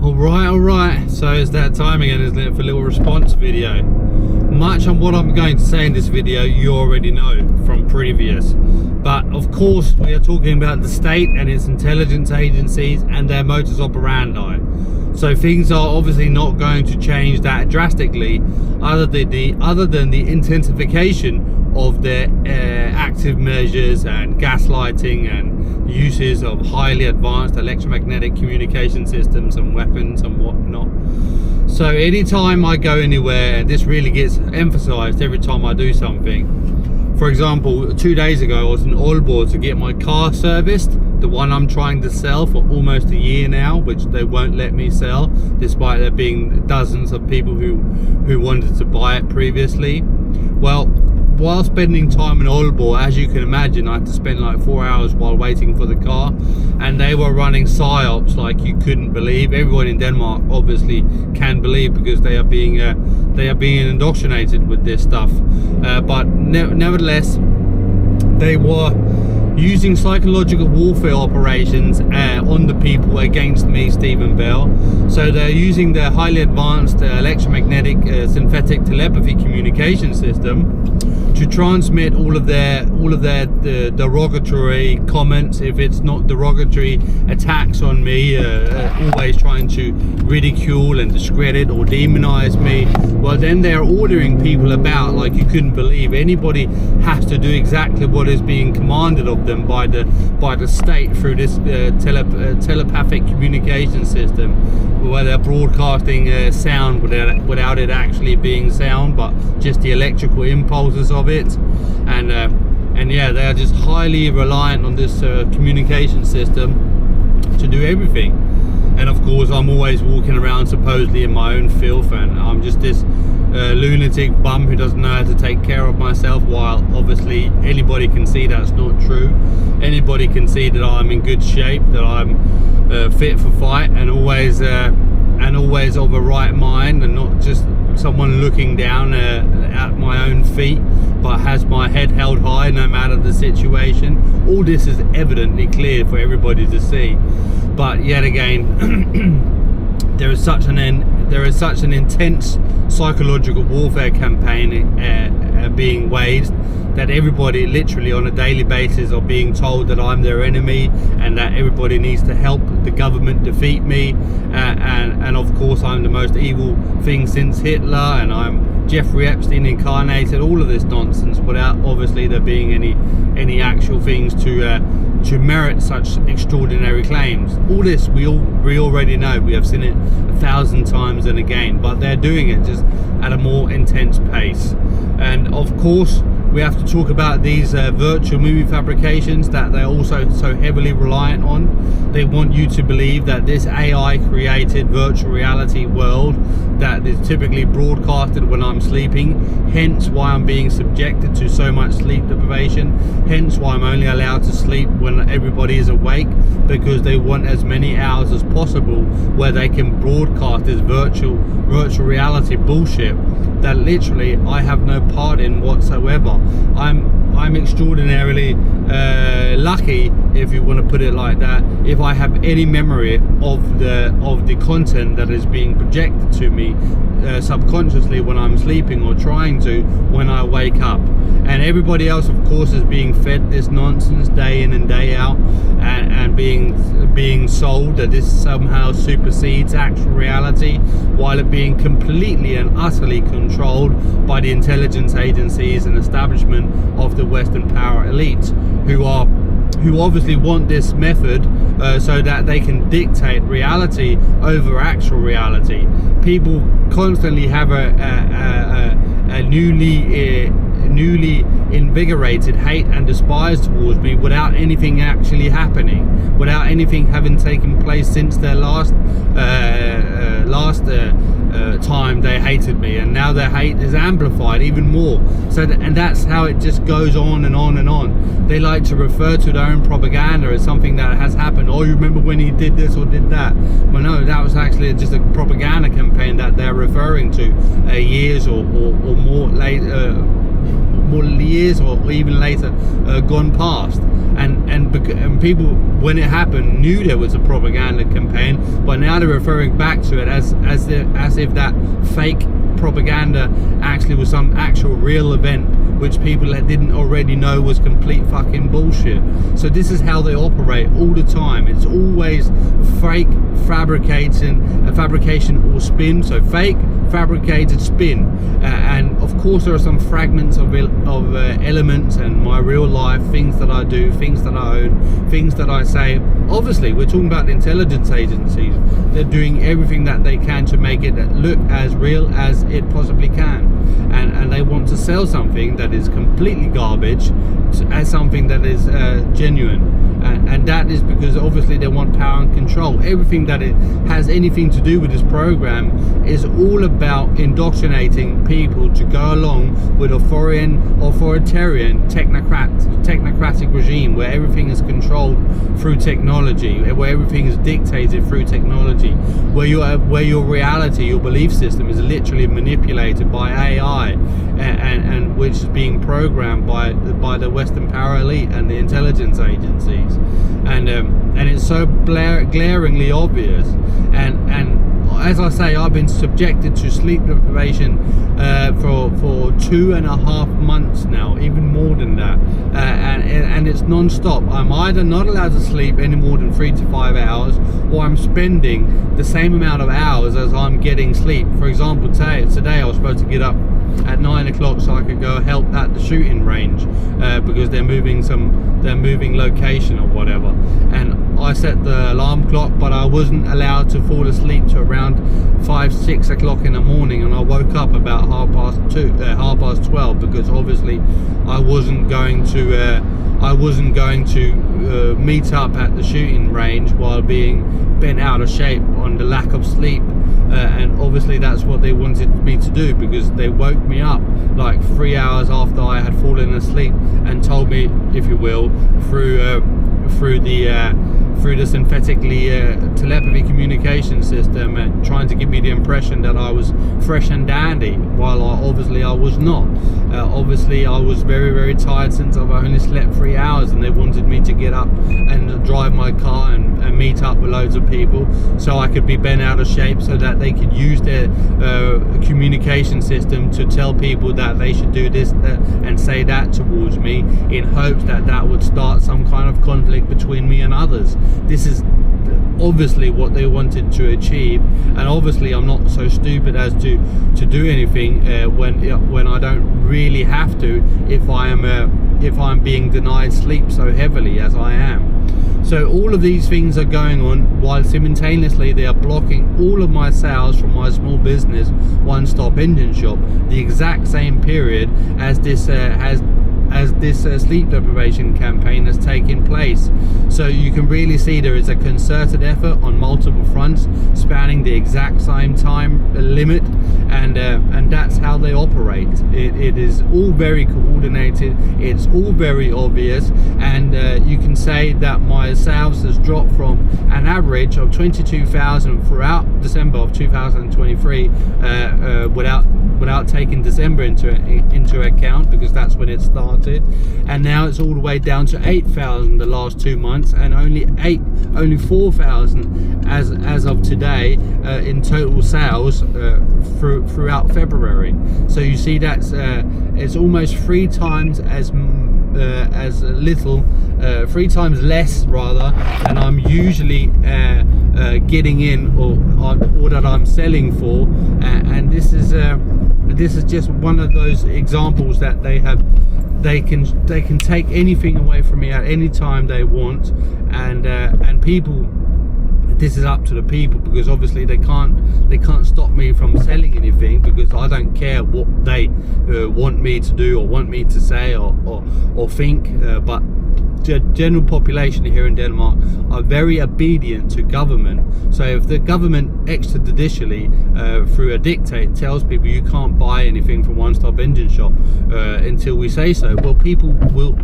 Alright, so it's that time again, isn't it, for a little response video. Much of what I'm going to say in this video you already know from previous, but of course we are talking about the state and its intelligence agencies and their modus operandi. So things are obviously not going to change that drastically, other than the intensification of their active measures and gaslighting and uses of highly advanced electromagnetic communication systems and weapons and whatnot. So anytime I go anywhere, and this really gets emphasized every time I do something. For example, 2 days ago I was in Aalborg to get my car serviced, the one I'm trying to sell for almost a year now, which they won't let me sell despite there being dozens of people who wanted to buy it previously. Well, while spending time in Aalborg, as you can imagine, I had to spend like 4 hours while waiting for the car, and they were running psyops like you couldn't believe. Everyone in Denmark obviously can believe, because they are being indoctrinated with this stuff. But nevertheless, they were using psychological warfare operations on the people against me, Stephen Bell. So they're using their highly advanced electromagnetic synthetic telepathy communication system to transmit all of their derogatory comments, if it's not derogatory attacks on me, always trying to ridicule and discredit or demonize me. Well, then they're ordering people about like you couldn't believe. Anybody has to do exactly what is being commanded of them by the state through this telepathic communication system, where they're broadcasting sound without it actually being sound, but just the electrical impulses of it. And yeah, they are just highly reliant on this communication system to do everything. And of course, I'm always walking around supposedly in my own filth, and I'm just this lunatic bum who doesn't know how to take care of myself, while obviously anybody can see that's not true. Anybody can see that I'm in good shape, that I'm fit for fight, and always of a right mind, and not just someone looking down at my own feet, but has my head held high no matter the situation. All this is evidently clear for everybody to see. But yet again, there is such an intense psychological warfare campaign being waged, that everybody literally on a daily basis are being told that I'm their enemy, and that everybody needs to help the government defeat me, and of course I'm the most evil thing since Hitler, and I'm Jeffrey Epstein incarnated. All of this nonsense, without obviously there being any actual things to merit such extraordinary claims. All this we already know. We have seen it 1,000 times and again, but they're doing it just at a more intense pace. And of course, we have to talk about these virtual movie fabrications that they're also so heavily reliant on. They want you to believe that this AI created virtual reality world that is typically broadcasted when I'm sleeping, hence why I'm being subjected to so much sleep deprivation, hence why I'm only allowed to sleep when everybody is awake, because they want as many hours as possible where they can broadcast this virtual reality bullshit that literally I have no part in whatsoever. I'm extraordinarily lucky, if you want to put it like that, if I have any memory of the content that is being projected to me subconsciously when I'm sleeping, or trying to when I wake up. And everybody else, of course, is being fed this nonsense day in and day out, and being sold that this somehow supersedes actual reality, while it being completely and utterly controlled by the intelligence agencies and establishment of the Western power elite, who obviously want this method so that they can dictate reality over actual reality. People constantly have a newly invigorated hate and despise towards me without anything actually happening, without anything having taken place since their last time they hated me, and now their hate is amplified even more. So and that's how it just goes on and on and on. They like to refer to their own propaganda as something that has happened. Oh, you remember when he did this or did that? Well, no, that was actually just a propaganda campaign that they're referring to years or more later, more years or even later gone past. And people, when it happened, knew there was a propaganda campaign, but now they're referring back to it as if that fake propaganda actually was some actual real event, which people that didn't already know was complete fucking bullshit. So this is how they operate all the time. It's always fake, fabrication or spin. So fake, fabricated, spin, and of course there are some fragments of elements and my real life, things that I do, things that I own, things that I say. Obviously we're talking about the intelligence agencies. They're doing everything that they can to make it look as real as it possibly can, and they want to sell something that is completely garbage as something that is genuine, and that is because obviously they want power and control. Everything that it has anything to do with this program is all about indoctrinating people to go along with authoritarian technocratic regime where everything is controlled through technology, where everything is dictated through technology, where your reality, your belief system is literally manipulated by AI, and which is being programmed by the Western power elite and the intelligence agencies, and it's so glaringly obvious. And as I say, I've been subjected to sleep deprivation for 2.5 months now, even more than that, and it's non-stop. I'm either not allowed to sleep any more than 3 to 5 hours, or I'm spending the same amount of hours as I'm getting sleep. For example, today I was supposed to get up at 9 o'clock so I could go help at the shooting range because they're moving location or whatever, and I set the alarm clock, but I wasn't allowed to fall asleep to around 5-6 o'clock in the morning, and I woke up about 12:30 because obviously I wasn't going to meet up at the shooting range while being bent out of shape on the lack of sleep, and obviously that's what they wanted me to do, because they woke me up like 3 hours after I had fallen asleep and told me, if you will, through the synthetically telepathy communication system, and trying to give me the impression that I was fresh and dandy, while obviously I was not. Obviously I was very, very tired since I've only slept 3 hours, and they wanted me to get up and drive my car and meet up with loads of people so I could be bent out of shape, so that they could use their communication system to tell people that they should do this and say that towards me, in hopes that that would start some kind of conflict between me and others. This is obviously what they wanted to achieve, and obviously I'm not so stupid as to do anything when I don't really have to, if I'm being denied sleep so heavily as I am. So all of these things are going on while simultaneously they are blocking all of my sales from my small business, One Stop Engine Shop, the exact same period as this sleep deprivation campaign has taken place. So you can really see there is a concerted effort on multiple fronts, spanning the exact same time limit, and that's how they operate. It is all very coordinated, it's all very obvious, and you can say that my sales has dropped from an average of 22,000 throughout December of 2023 without taking December into account, because that's when it started, and now it's all the way down to 8,000 the last 2 months, and only 4,000 as of today in total sales throughout February. So you see that's it's almost 3 times as little, 3 times less rather, than I'm usually getting in or that I'm selling for, and this is just one of those examples that they can take anything away from me at any time they want, and people, this is up to the people, because obviously they can't stop me from selling anything, because I don't care what they want me to do or want me to say or think, but the general population here in Denmark are very obedient to government. So if the government extrajudicially through a dictate tells people you can't buy anything from One Stop Engine Shop until we say so, well, people will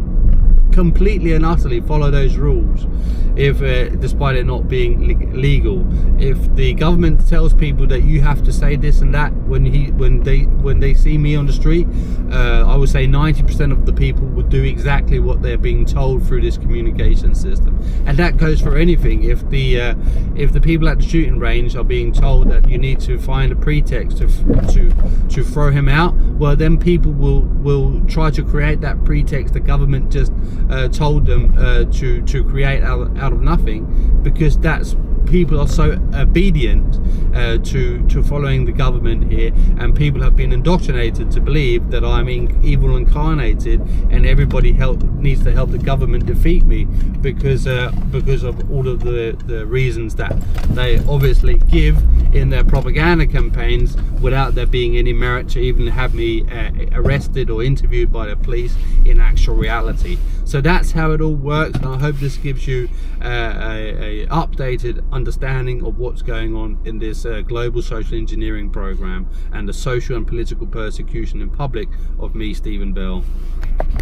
completely and utterly follow those rules, if despite it not being legal. If the government tells people that you have to say this and that when they see me on the street, I would say 90% of the people would do exactly what they're being told through this communication system. And that goes for anything. If the people at the shooting range are being told that you need to find a pretext to throw him out, well, then people will try to create that pretext the government just told them to create out of nothing, because that's people are so obedient to following the government here, and people have been indoctrinated to believe that I'm evil incarnated, and everybody needs to help the government defeat me because of all of the reasons that they obviously give in their propaganda campaigns, without there being any merit to even have me arrested or interviewed by the police in actual reality. So that's how it all works, and I hope this gives you a updated understanding of what's going on in this global social engineering program and the social and political persecution in public of me, Stephen Bell.